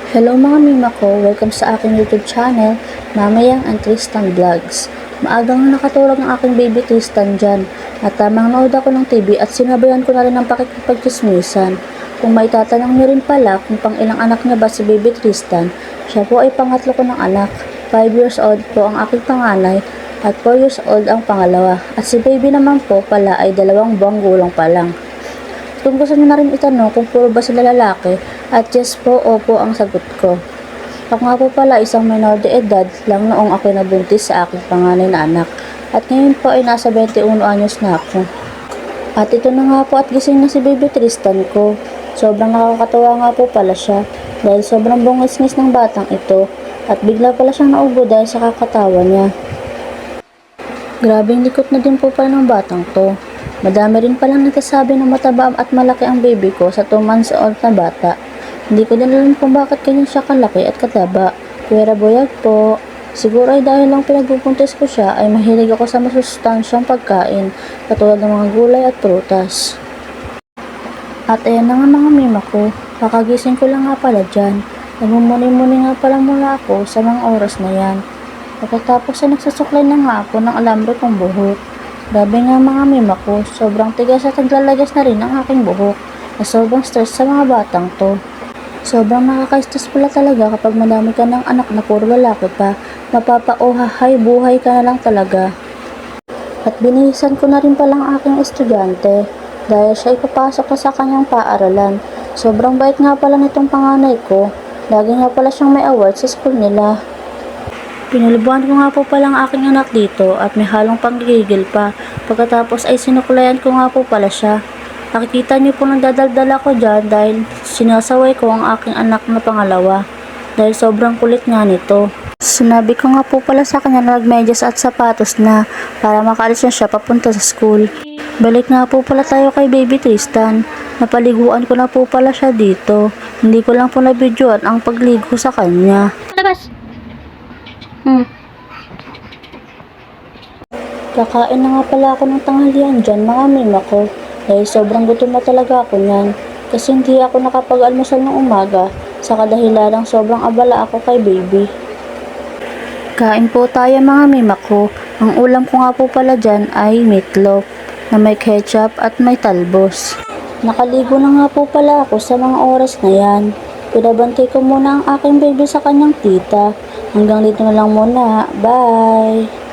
Hello mga mima ko, welcome sa aking YouTube channel, Mamayang and Tristan Vlogs. Maagang nakatulog ang aking baby Tristan dyan at tamang nood ako ng TV at sinabayan ko na rin ng pakikipagchismisan. Kung may tatanong niyo rin pala kung pang ilang anak niya ba si baby Tristan, siya po ay pangatlo ko ng anak. 5 years old po ang aking panganay at 4 years old ang pangalawa. At si baby naman po pala ay 2 buwang gulang pa lang. Kung gusto nyo na rin itanong kung puro ba sila lalaki, at yes po, opo ang sagot ko. Ako nga po pala isang minor de edad lang noong ako nabuntis sa aking panganay na anak. At ngayon po ay nasa 21 anyos na ako. At ito na nga po at gising na si baby Tristan ko. Sobrang nakakatawa nga po pala siya dahil sobrang bungis-ngis ng batang ito at bigla pala siyang naubo dahil sa kakatawa niya. Grabing likot na din po pala ng batang to. Madami rin palang nagsasabi na mataba at malaki ang baby ko sa 2 months old na bata. Hindi ko din alam kung bakit ganyan siya kalaki at kataba. Kuwera boyag po. Siguro ay dahil lang pinagpupuntis ko siya ay mahilig ako sa masustansyang pagkain katulad ng mga gulay at prutas. At ayan na nga mga mima ko, kakagising ko lang nga pala dyan. Nagmumuni-muni nga pala mula ako sa mga oras na yan. Pagkatapos ay nagsusuklay na nga ako ng alambre kong buhok. Grabe nga mga mima ko, sobrang tigas at naglalagas na rin ang aking buhok na sobrang stress sa mga batang to. Sobrang nakaka-stress pala talaga kapag madami ka ng anak na puro lalaki pa, mapapa-ohahay buhay ka na lang talaga. At binihisan ko na rin palang aking estudyante dahil siya ipapasok na sa kanyang paaralan. Sobrang bait nga pala nitong panganay ko, lagi nga pala siyang may award sa school nila. Pinulubuhan ko nga po palang aking anak dito at may halong panggigil pa. Pagkatapos ay sinuklayan ko nga po pala siya. Nakikita niyo po nagdadaldal ako dyan dahil sinasaway ko ang aking anak na pangalawa. Dahil sobrang kulit nga nito. Sinabi ko nga po pala sa kanya na magmedyas at sapatos na para makaalis na siya papunta sa school. Balik nga po pala tayo kay baby Tristan. Napaliguan ko na po pala siya dito. Hindi ko lang po nabidyoan ang pagligo sa kanya. Labas! Kakain na nga pala ako ng tanghalian dyan mga mima ko dahil sobrang gutom na talaga ako niyan kasi hindi ako nakapag-almusal ng umaga sa kadahilanang sobrang abala ako kay baby. Kain po tayo mga mima ko. Ang ulam ko nga po pala dyan ay meatloaf na may ketchup at may talbos. Nakaligo na nga po pala ako sa mga oras na yan. Pinabantay ko muna ang aking baby sa kanyang tita. Hanggang dito na lang muna. Bye!